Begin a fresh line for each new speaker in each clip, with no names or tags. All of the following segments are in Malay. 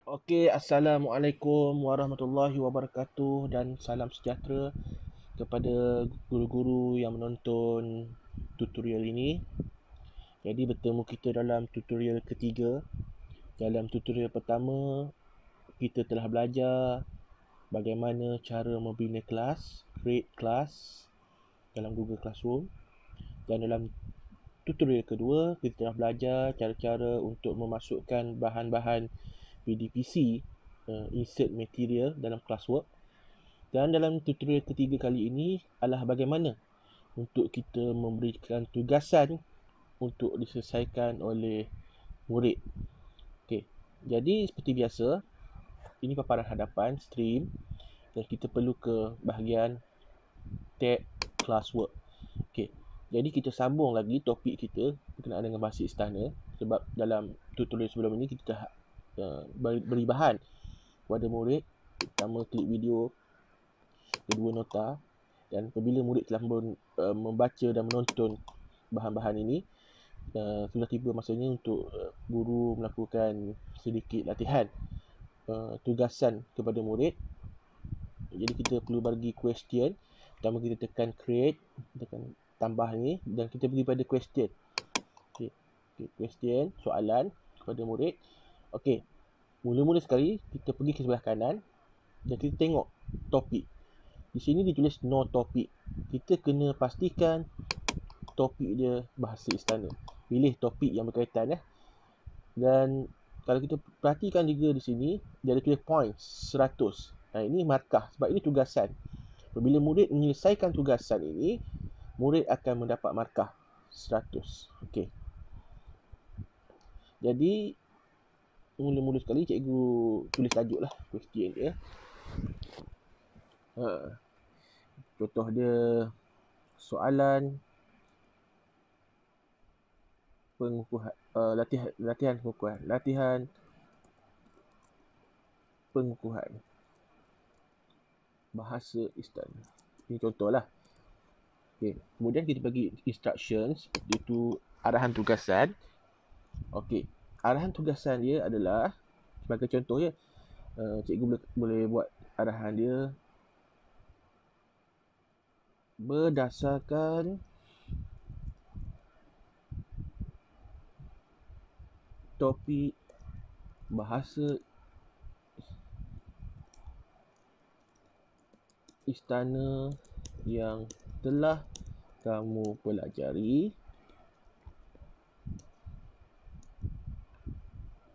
Okey, Assalamualaikum warahmatullahi wabarakatuh dan salam sejahtera kepada guru-guru yang menonton tutorial ini. Jadi bertemu kita dalam tutorial ketiga. Dalam tutorial pertama, kita telah belajar bagaimana cara membina kelas, create kelas dalam Google Classroom. Dan dalam tutorial kedua, kita telah belajar cara-cara untuk memasukkan bahan-bahan PDPC, insert material dalam classwork. Dan dalam tutorial ketiga kali ini adalah bagaimana untuk kita memberikan tugasan untuk diselesaikan oleh murid. Okey. Jadi seperti biasa, ini paparan hadapan stream dan kita perlu ke bahagian tab classwork. Okey. Jadi kita sambung lagi topik kita berkenaan dengan bahasa istana sebab dalam tutorial sebelum ini kita dah beri bahan kepada murid, pertama klik video, kedua nota, dan apabila murid telah membaca dan menonton bahan-bahan ini, sudah tiba masanya untuk guru melakukan sedikit latihan tugasan kepada murid. Jadi kita perlu bagi question. Pertama kita tekan create, tekan tambah ni dan kita pergi pada question. Okay. Question, soalan kepada murid. Okey. Mula-mula sekali kita pergi ke sebelah kanan dan kita tengok topik. Di sini ditulis no topik. Kita kena pastikan topik dia bahasa istana. Pilih topik yang berkaitan Dan kalau kita perhatikan juga di sini, dia ada tulis points 100. Nah, ini markah sebab ini tugasan. Apabila murid menyelesaikan tugasan ini, murid akan mendapat markah 100. Okey. Jadi mula-mula sekali cikgu tulis tajuklah question dia. Contoh dia soalan pengukuhan, latihan pengukuhan bahasa istana. Ini contohlah. Okay. Kemudian kita bagi instructions, iaitu arahan tugasan. Okey, arahan tugasan dia adalah sebagai contoh ya. Cikgu boleh buat arahan dia berdasarkan topik bahasa istana yang telah kamu pelajari,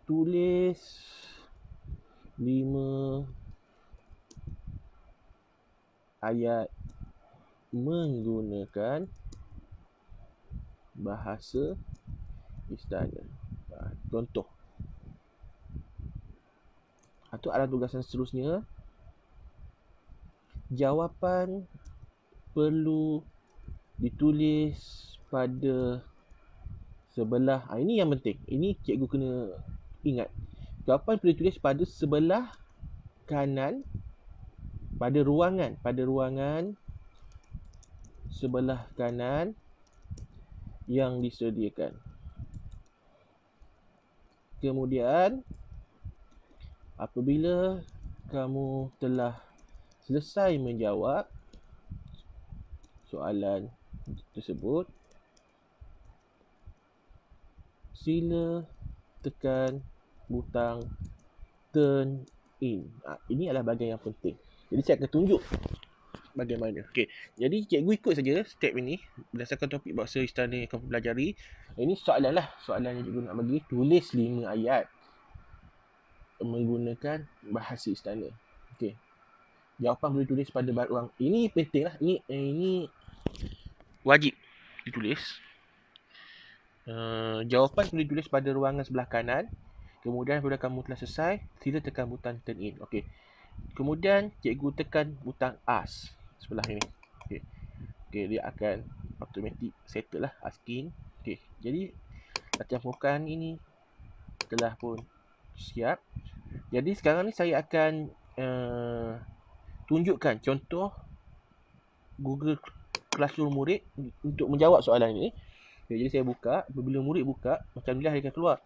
tulis 5 ayat menggunakan bahasa istana. Contoh. Atau arahan tugasan seterusnya, jawapan perlu ditulis pada sebelah. Ini yang penting. Ini cikgu kena ingat. Jawapan perlu ditulis pada sebelah kanan, pada ruangan sebelah kanan yang disediakan. Kemudian apabila kamu telah selesai menjawab soalan tersebut, sila tekan butang turn in. Ini adalah bahagian yang penting. Jadi saya akan tunjuk bagaimana. Okey. Jadi cikgu ikut saja step ini berdasarkan topik bahasa istana yang kamu pelajari. Ini soalan lah. Soalan yang cikgu nak bagi, tulis 5 ayat menggunakan bahasa istana. Okey. Jawapan boleh tulis pada ruang. Ini penting lah. Ini wajib ditulis. Jawapan boleh tulis pada ruangan sebelah kanan. Kemudian apabila kamu telah selesai, sila tekan butang turn in. Okey. Kemudian cikgu tekan butang ask sebelah ini. Okey, dia akan automatic settle lah asking. Okey. Jadi latihan permukaan ini telah pun siap. Jadi sekarang ni saya akan tunjukkan contoh Google Classroom murid untuk menjawab soalan ini. Okay, jadi saya buka. Apabila murid buka, macam inilah dia akan keluar.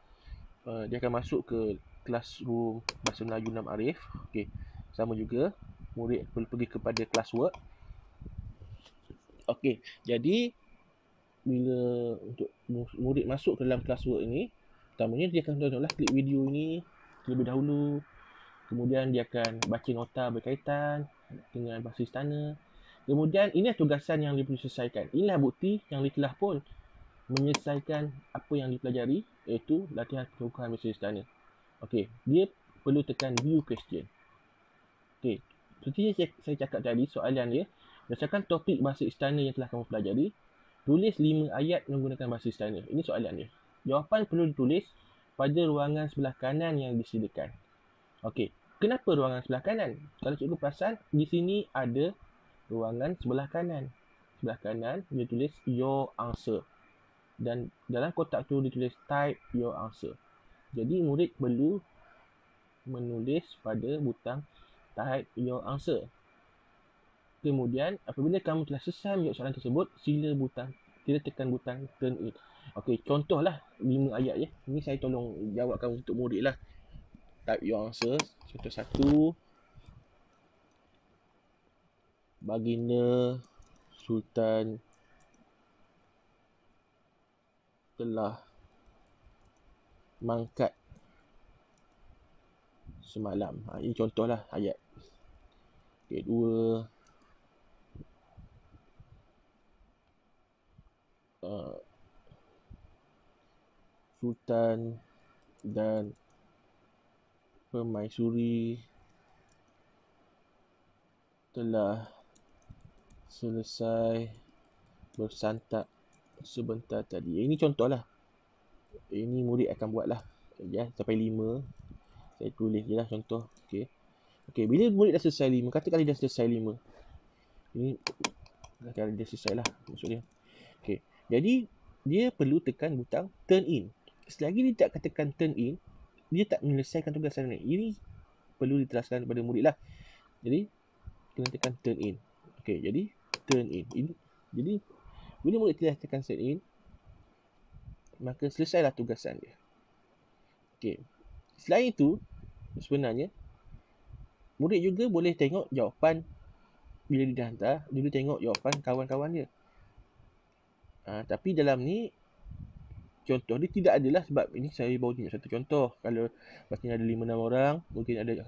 Dia akan masuk ke Classroom Bahasa Melayu 6 Arif. Okey, sama juga murid perlu pergi kepada classwork. Okey, jadi bila untuk murid masuk ke dalam classwork ini, pertamanya dia akan tengoklah klip video ini terlebih dahulu. Kemudian dia akan baca nota berkaitan dengan bahasa istana. Kemudian inilah tugasan yang dia perlu selesaikan. Inilah bukti yang dia telah pun menyelesaikan apa yang dipelajari, iaitu latihan pengukuhan bahasa istana. Okey, dia perlu tekan view question. Okey, seperti yang saya cakap tadi, soalan dia, berdasarkan topik bahasa istana yang telah kamu pelajari, tulis 5 ayat menggunakan bahasa istana. Ini soalan dia. Jawapan perlu ditulis pada ruangan sebelah kanan yang disediakan. Okey, kenapa ruangan sebelah kanan? Kalau cikgu perasan, di sini ada ruangan sebelah kanan. Sebelah kanan, dia tulis your answer. Dan dalam kotak tu ditulis type your answer. Jadi murid perlu menulis pada butang type your answer. Kemudian apabila kamu telah selesai menjawab soalan tersebut, sila tekan butang turn in. Okey, contohlah 5 ayat ya. Ini saya tolong jawabkan untuk murid lah. Type your answer. Contoh 1. Baginda Sultan telah mangkat semalam. Ini contohlah ayat. Okey, 2. Sultan dan Permaisuri telah selesai bersantap sebentar tadi. Ini contohlah. Ini murid akan buatlah. Ya, sampai 5. Saya tulis je lah contoh. Okey. Okey, bila murid dah selesai 5, katakan dia dah selesai 5. Ini katakan dia selesai lah maksudnya. Okey. Jadi dia perlu tekan butang turn in. Selagi dia tak tekan turn in, dia tak menyelesaikan tugasan ni. Ini perlu diteraskan kepada murid lah. Jadi kena tekan turn in. Okey, jadi turn in. Jadi bila murid telah tekan turn in, maka selesailah tugasan dia. Okey. Selain itu, sebenarnya murid juga boleh tengok jawapan bila dia dah hantar, dia boleh tengok jawapan kawan-kawan dia. Tapi dalam ni contoh dia tidak adalah, sebab ini saya baru tunjuk satu contoh. Kalau maksudnya ada 5-6 orang, mungkin dia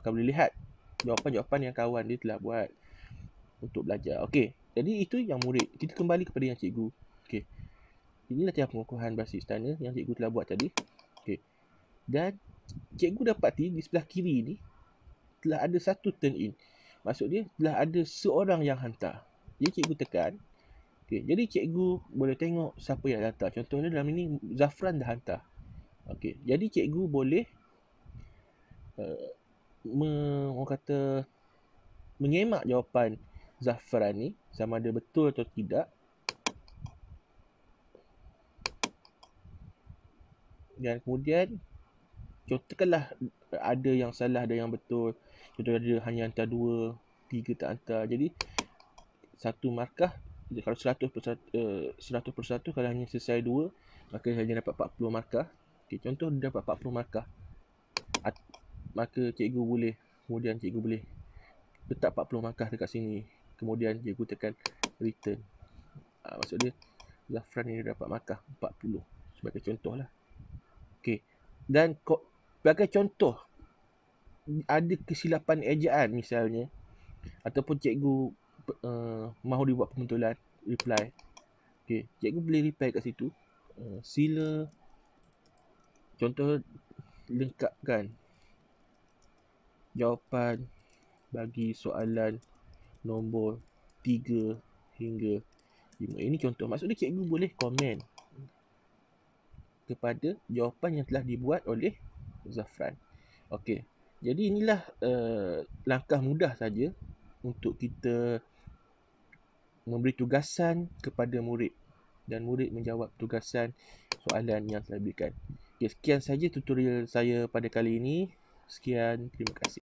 akan boleh lihat jawapan-jawapan yang kawan dia telah buat untuk belajar. Okey, jadi itu yang murid. Kita kembali kepada yang cikgu. Okey, ini latihan pengukuhan bahasa istana yang cikgu telah buat tadi. Okey, dan cikgu dapati di sebelah kiri ni telah ada satu turn in. Maksud dia telah ada seorang yang hantar. Jadi cikgu tekan. Okey, jadi cikgu boleh tengok siapa yang hantar. Contohnya dalam ini Zafran dah hantar. Okey, jadi cikgu boleh orang kata menyemak jawapan Zafran ni sama ada betul atau tidak. Dan kemudian contohkanlah ada yang salah, ada yang betul. Contoh ada hanya hantar 2, 3 tak hantar. Jadi satu markah, kalau 100%, kalau hanya selesai 2, maka hanya dapat 40 markah. Okey, contoh dia dapat 40 markah. Maka cikgu boleh letak 40 markah dekat sini. Kemudian cikgu tekan return. Maksud dia Zafran ni dapat markah 40 sebagai contoh lah. Okey. Dan sebagai contoh, ada kesilapan ejaan misalnya, ataupun cikgu mahu dibuat pembetulan reply. Okey, cikgu boleh reply kat situ. Sila contoh lengkapkan jawapan bagi soalan nombor 3 hingga 5. Ini contoh. Maksudnya cikgu boleh komen kepada jawapan yang telah dibuat oleh Zafran. Okey. Jadi inilah langkah mudah saja untuk kita memberi tugasan kepada murid dan murid menjawab tugasan soalan yang telah diberikan. Okay, sekian saja tutorial saya pada kali ini. Sekian, terima kasih.